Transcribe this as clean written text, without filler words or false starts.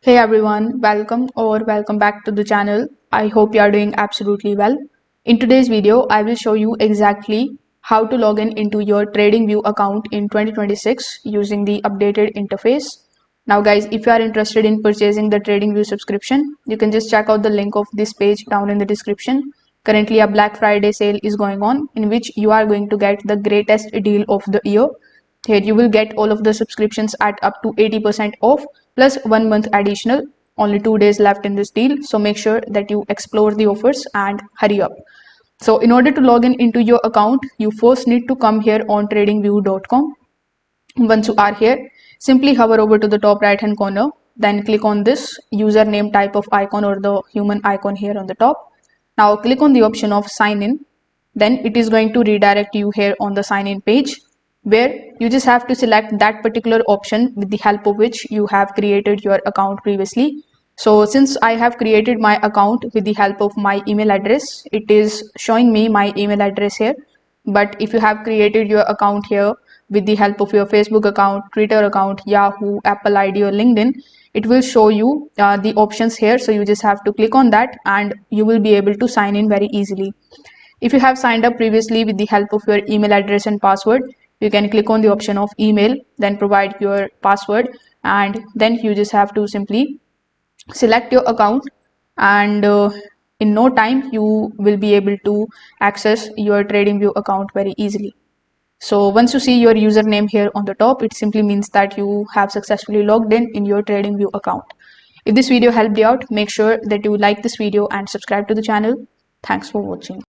Hey everyone, welcome back to the channel. I hope you are doing absolutely well. In today's video, I will show you exactly how to log in into your TradingView account in 2026 using the updated interface. Now guys, if you are interested in purchasing the TradingView subscription, you can just check out the link of this page down in the description. Currently a Black Friday sale is going on in which you are going to get the greatest deal of the year. Here you will get all of the subscriptions at up to 80% off plus 1 month additional. Only 2 days left in this deal, so make sure that you explore the offers and hurry up. So in order to log in into your account, you first need to come here on tradingview.com. Once you are here, simply hover over to the top right hand corner, then click on this username type of icon or the human icon here on the top. Now click on the option of sign in. Then it is going to redirect you here on the sign in page, where you just have to select that particular option with the help of which you have created your account previously. So since I have created my account with the help of my email address, it is showing me my email address here. But if you have created your account here with the help of your Facebook account, Twitter account, Yahoo, Apple ID or LinkedIn, it will show you the options here. So you just have to click on that and you will be able to sign in very easily. If you have signed up previously with the help of your email address and password, you can click on the option of email, then provide your password, and then you just have to simply select your account, and in no time you will be able to access your TradingView account very easily. So once you see your username here on the top, it simply means that you have successfully logged in your TradingView account. If this video helped you out, make sure that you like this video and subscribe to the channel. Thanks for watching.